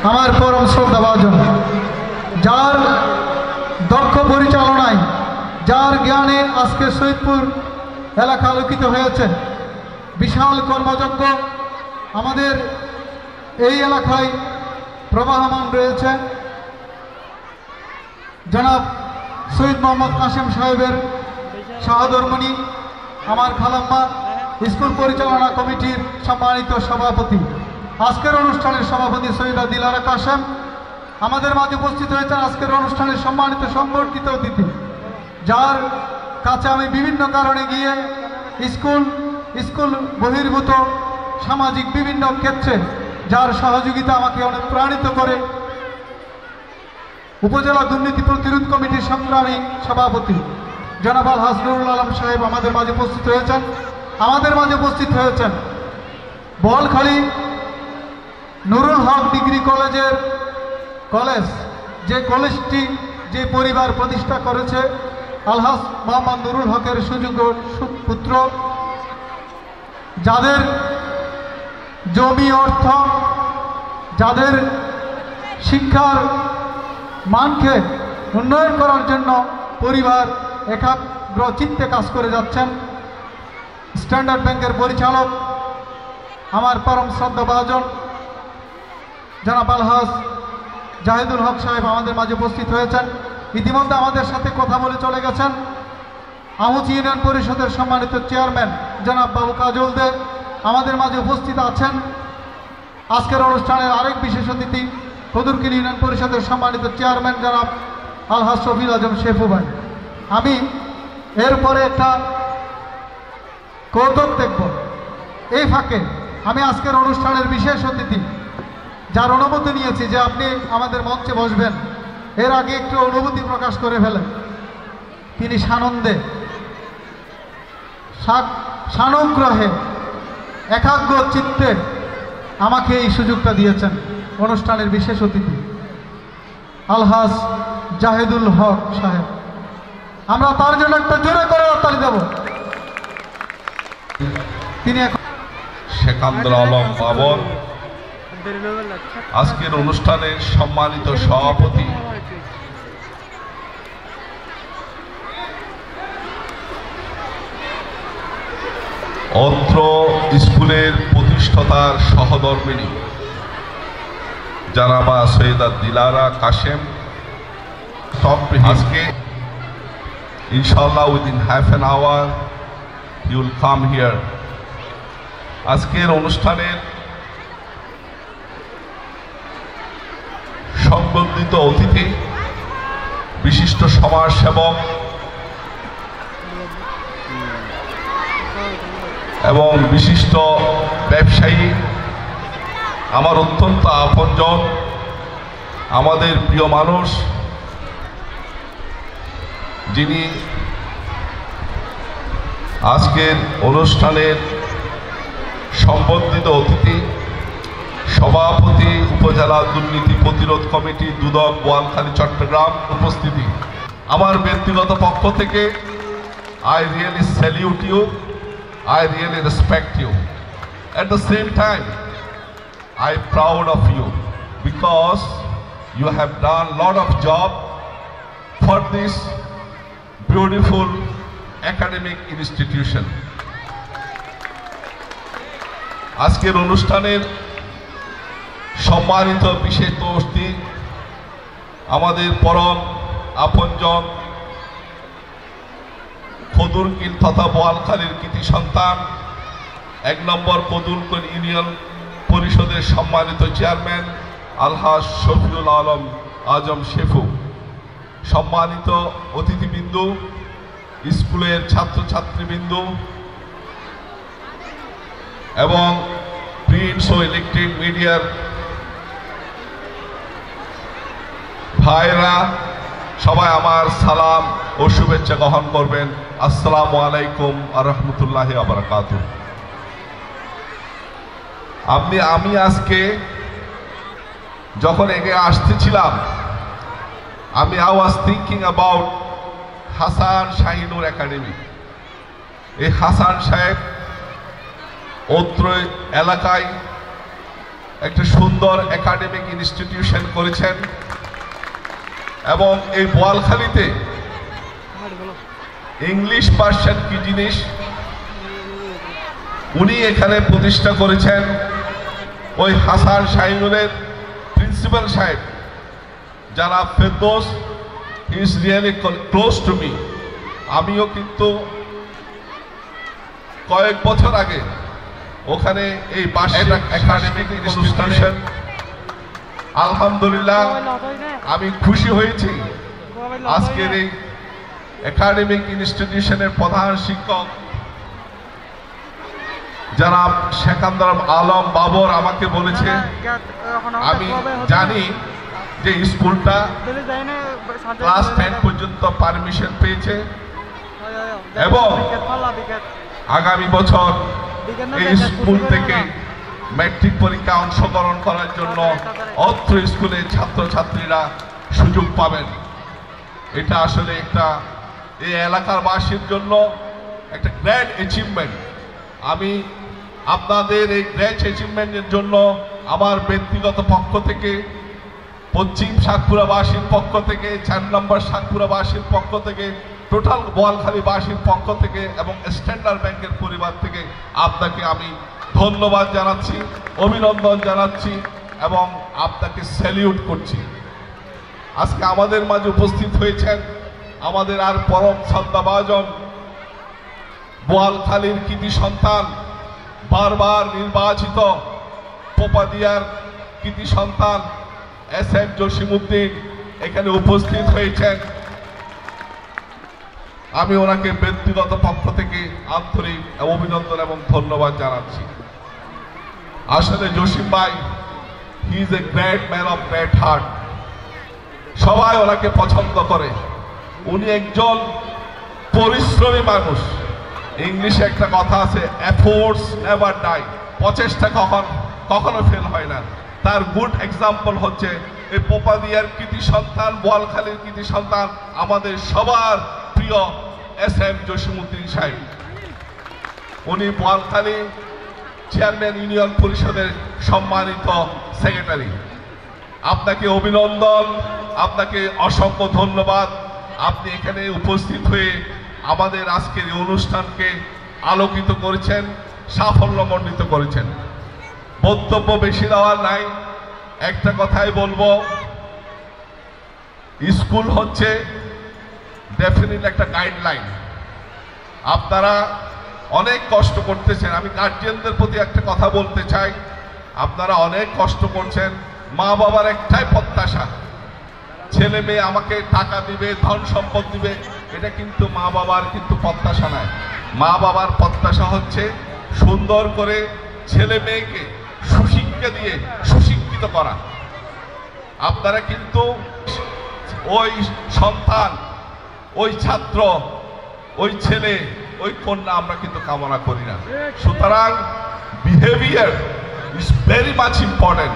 আমার পরম শ্রদ্ধাভাজন, যার দক্ষ পরিচালনায়, যার জ্ঞানে আজকে সৈয়দপুর এলাকা আলোকিত হয়েছে। বিশাল কর্মযজ্ঞ আমাদের এই এলাকায় প্রবাহমান রয়েছে। জনাব সৈয়দ মোহাম্মদ কাশেম সাহেবের সহধর্মিণী আমার খালাম্মা, স্কুল পরিচালনা কমিটির সম্মানিত সভাপতি, আজকের অনুষ্ঠানের সভাপতি সৈয়দা দিলারা কাশেম আমাদের মাঝে উপস্থিত হয়েছেন। আজকের অনুষ্ঠানের সম্মানিত সংবর্ধিত অতিথি, যার কাছে আমি বিভিন্ন কারণে গিয়ে স্কুল বহির্ভূত সামাজিক বিভিন্ন ক্ষেত্রে যার সহযোগিতা আমাকে অনুপ্রাণিত করে, উপজেলা দুর্নীতি প্রতিরোধ কমিটির সংগ্রামী সভাপতি জনাব আলহাজ নুরুল আলম সাহেব আমাদের মাঝে উপস্থিত হয়েছেন। আমাদের মাঝে উপস্থিত হয়েছেন বোয়ালখালী নুরুল হক ডিগ্রি কলেজ, যে কলেজটি যে পরিবার প্রতিষ্ঠা করেছে আলহাজ মোহাম্মদ নুরুল হকের সুযোগ্য পুত্র, যাদের জমি অর্থ, যাদের শিক্ষার মানকে উন্নয়ন করার জন্য পরিবার একাগ্র চিত্তে কাজ করে যাচ্ছেন। স্ট্যান্ডার্ড ব্যাংকের পরিচালক আমার পরম শ্রদ্ধাভাজন জনাব আলহাজ জাহিদুল হক সাহেব আমাদের মাঝে উপস্থিত হয়েছেন। ইতিমধ্যে আমাদের সাথে কথা বলে চলে গেছেন আমুচি ইউনিয়ন পরিষদের সম্মানিত চেয়ারম্যান জনাব বাবু কাজল দে আমাদের মাঝে উপস্থিত আছেন। আজকের অনুষ্ঠানের আরেক বিশেষ অতিথি কদুরকিল ইউনিয়ন পরিষদের সম্মানিত চেয়ারম্যান জনাব আলহাজ শফিউল আজম শেফু ভাই। আমি এরপরে একটা কৌতুক দেখব। এই ফাঁকে আমি আজকের অনুষ্ঠানের বিশেষ অতিথি, যার অনুমতি নিয়েছি যে আপনি আমাদের মঞ্চে বসবেন, এর আগে একটু অনুভূতি প্রকাশ করে ফেলেন। তিনি সানন্দে, সানুগ্রহে, একাগ্র চিত্তে আমাকে এই সুযোগটা দিয়েছেন। অনুষ্ঠানের বিশেষ অতিথি আলহাজ জাহিদুল হক সাহেব, আমরা তার জন্য একটা জোরে করে তালি দেব। তিনি শেখান্দর আলম বাবর, আজকের অনুষ্ঠানের সম্মানিত সভাপতি অত্র স্কুলের প্রতিষ্ঠাতার সহধর্মিণী জানাবা সৈয়দা দিলারা কাশেম, আজকে ইনশাল্লাহ within half an hour you will come here. আজকের অনুষ্ঠানের সংবর্ধিত অতিথি, বিশিষ্ট সমাজসেবক এবং বিশিষ্ট ব্যবসায়ী, আমার অত্যন্ত আপনজন, আমাদের প্রিয় মানুষ, যিনি আজকের অনুষ্ঠানের সংবর্ধিত অতিথি, সভাপতি উপজেলা দুর্নীতি প্রতিরোধ কমিটি দুদক বোয়ালখালী চট্টগ্রাম উপস্থিতি। আমার ব্যক্তিগত পক্ষ থেকে I really salute you, I really respect you. At the same time, I'm proud of you because you have done a lot of job for this beautiful academic institution. আজকের অনুষ্ঠানের সম্মানিত বিশেষ অতিথি আমাদের পরম আপনজন, কদুরকিল তথা বোয়ালখালীর কৃতি সন্তান, 1 নম্বর কদুরকিল ইউনিয়ন পরিষদের সম্মানিত চেয়ারম্যান আলহাজ শফিউল আলম আজম শেফু, সম্মানিত অতিথিবৃন্দ, স্কুলের ছাত্রছাত্রীবৃন্দ এবং প্রিন্ট ও ইলেকট্রিক মিডিয়ার ভাইরা, সবাই আমার সালাম ও শুভেচ্ছা গ্রহণ করবেন। আসসালামু আলাইকুম ওয়া রাহমাতুল্লাহি ওয়া বারাকাতুহু। আমি আজকে যখন এগিয়ে আসতেছিলাম, I was thinking about Hasan Shahinur academy. এই হাসান সাহেব অত্র এলাকায় একটা সুন্দর একাডেমিক ইনস্টিটিউশন করেছেন এবং এই বোয়ালখালীতে ইংলিশ ভার্সন কি জিনিস উনি এখানে প্রতিষ্ঠা করেছেন। ওই হাসান শাহিনুরের প্রিন্সিপাল সাহেব যারা Ferdous, he is really close to me. আমিও কিন্তু কয়েক বছর আগে ওখানে এই একাডেমিক ইনস্টিটিউশন, আলহামদুলিল্লাহ আমি খুশি হয়েছি। আজকের এই একাডেমিক ইনস্টিটিউশনের প্রধান শিক্ষক জনাব সেকান্দার আলম বাবর আমাকে বলেছে, আমি জানি যে স্কুলটা ক্লাস 10 পর্যন্ত পারমিশন পেয়েছে এবং আগামী বছর এই স্কুল থেকে ম্যাট্রিক পরীক্ষা অংশগ্রহণ করার জন্য অত্র স্কুলের ছাত্রছাত্রীরা সুযোগ পাবেন। এটা আসলে একটা এই এলাকার বাসীর জন্য একটা গ্র্যান্ড অ্যাচিভমেন্ট। আমি আপনাদের এই গ্র্যান্ড অ্যাচিভমেন্টের জন্য আমার ব্যক্তিগত পক্ষ থেকে, পশ্চিম সাতপুরাবাসীর পক্ষ থেকে, 4 নম্বর সাতপুরাবাসীর পক্ষ থেকে, টোটাল বোয়ালখালীবাসীর পক্ষ থেকে এবং স্ট্যান্ডার্ড ব্যাংকের পরিবার থেকে আপনাকে আমি ধন্যবাদ জানাচ্ছি, অভিনন্দন জানাচ্ছি এবং আপনাকে স্যালিউট করছি। আজকে আমাদের মাঝে উপস্থিত হয়েছেন আমাদের আর পরম শ্রদ্ধাভাজন বোয়ালখালীর কৃতি সন্তান, বারবার নির্বাচিত পোপাদিয়ার কৃতি সন্তান SM জসিমউদ্দিন এখানে উপস্থিত হয়েছেন। আমি ওনাকে ব্যক্তিগত পক্ষ থেকে আন্তরিক অভিনন্দন এবং ধন্যবাদ জানাচ্ছি। আসলে জসিম ভাই, he is a great man of great heart. সবাই ওনাকে পছন্দ করে। উনি একজন পরিশ্রমী মানুষ। ইংলিশে একটা কথা আছে, এফোর্টস নেভার ডাই, প্রচেষ্টা কখনো ফেল হয় না। তার গুড এক্সাম্পল হচ্ছে এই পোপাদিয়ার কৃতি সন্তান, বোয়ালখালীর কৃতি সন্তান, আমাদের সবার প্রিয় SM জসিমউদ্দিন সাহেব। উনি বোয়ালখালী চেয়ারম্যান ইউনিয়ন পরিষদের সম্মানিত সেক্রেটারি। আপনাকে অভিনন্দন, আপনাকে অসংখ্য ধন্যবাদ। আপনি এখানে উপস্থিত হয়ে আমাদের আজকের এই অনুষ্ঠানকে আলোকিত করেছেন, সাফল্যমণ্ডিত করেছেন। বক্তব্য বেশি দেওয়ার নাই, একটা কথাই বলবো, স্কুল হচ্ছে ডেফিনেটলি একটা গাইডলাইন। আপনারা অনেক কষ্ট করতেছেন। আমি গার্জিয়ানদের প্রতি একটা কথা বলতে চাই, আপনারা অনেক কষ্ট করছেন। মা বাবার একটাই প্রত্যাশা, ছেলে মেয়ে আমাকে টাকা দিবে, ধন সম্পদ দিবে, এটা কিন্তু মা বাবার কিন্তু প্রত্যাশা নয়। মা বাবার প্রত্যাশা হচ্ছে সুন্দর করে ছেলে মেয়েকে সুশিক্ষা দিয়ে সুশিক্ষিত করা। আপনারা কিন্তু ওই সন্তান, ওই ছাত্র, ওই ছেলে, ওই কন্যা আমরা কিন্তু কামনা করি না। সুতরাং behaviour is very much important.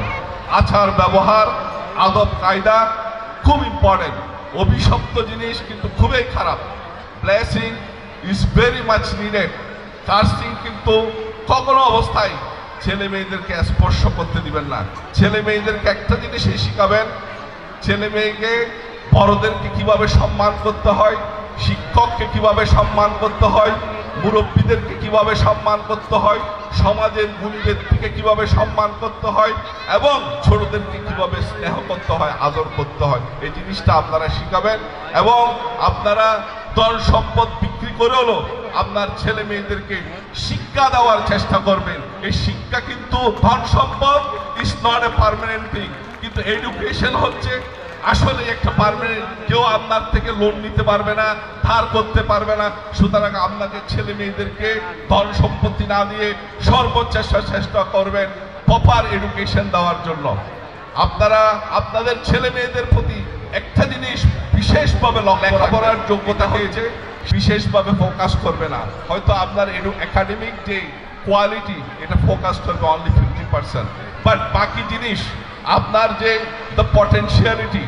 আচার ব্যবহার, আদব কায়দা খুব ইম্পর্টেন্ট। অভিশপ্ত জিনিস কিন্তু খুবই খারাপ। Blessing is very much needed. Cursing কিন্তু কখনো অবস্থায় ছেলে মেয়েদেরকে স্পর্শ করতে দিবেন না। ছেলে মেয়েদেরকে একটা জিনিসই শিখাবেন, ছেলে মেয়েকে বড়দেরকে কিভাবে সম্মান করতে হয়, শিক্ষককে কিভাবে সম্মান করতে হয়, মুরব্বীদেরকে কিভাবে সম্মান করতে হয়, সমাজের গুণী ব্যক্তিকে কিভাবে সম্মান করতে হয় এবং ছোটদেরকে কিভাবে স্নেহ করতে হয়, আদর করতে হয়, এই জিনিসটা আপনারা শিখাবেন। এবং আপনারা ধন সম্পদ বিক্রি করে হলো আপনার ছেলে মেয়েদেরকে শিক্ষা দেওয়ার চেষ্টা করবেন। এই শিক্ষা কিন্তু ধন সম্পদ is not a permanent thing, কিন্তু এডুকেশন হচ্ছে আসলে একটা পার্মানেন্ট। কেউ আপনার থেকে লোন নিতে পারবে না, ধার করতে পারবে না। সুতরাং আপনাকে ছেলে মেয়েদেরকে ধন সম্পত্তি না দিয়ে সর্বোচ্চ চেষ্টা করবেন প্রপার এডুকেশন দেওয়ার জন্য। আপনারা আপনাদের ছেলে মেয়েদের প্রতি একটা জিনিস বিশেষভাবে লেখাপড়ার যোগ্যতা হয়েছে, বিশেষভাবে ফোকাস করবে না। হয়তো আপনার একাডেমিক যে কোয়ালিটি এটা ফোকাস করবে অনলি 50%, বাট বাকি জিনিস আপনার যে দ্য পটেনশিয়ালিটি,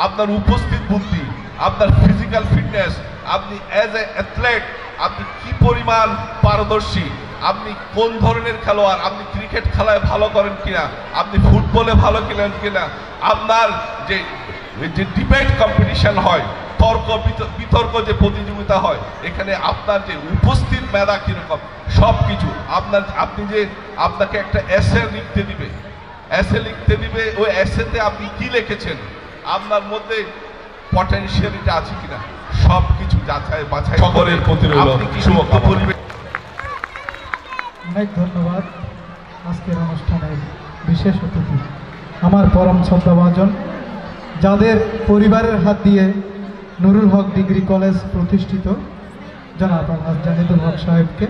আপনার উপস্থিত বুদ্ধি, আপনার ফিজিক্যাল ফিটনেস, আপনি অ্যাজ এ অ্যাথলেট আপনি কি পরিমাণ পারদর্শী, আপনি কোন ধরনের খেলোয়াড়, আপনি ক্রিকেট খেলায় ভালো করেন কিনা, আপনি ফুটবলে ভালো খেলেন কিনা, আপনার যে ডিবেট কম্পিটিশন হয়, তর্ক বিতর্ক যে প্রতিযোগিতা হয়, এখানে আপনার যে উপস্থিত মেধা কিরকম, সব কিছু আপনাকে একটা এসে লিখতে দিবে, ওই এসেতে আপনি কি লিখেছেন, আপনার মধ্যে পটেনশিয়ালিটি আছে কিনা, সব কিছু যাচাই বাছাই সকলের প্রতি রইল শুভকামনা। অনেক ধন্যবাদ। আজকের অনুষ্ঠানের বিশেষ অতিথি আমার পরম শ্রদ্ধাভাজন, যাদের পরিবারের হাত দিয়ে নুরুল হক ডিগ্রি কলেজ প্রতিষ্ঠিত, জনাব আলহাজ জাহিদুল হক সাহেবকে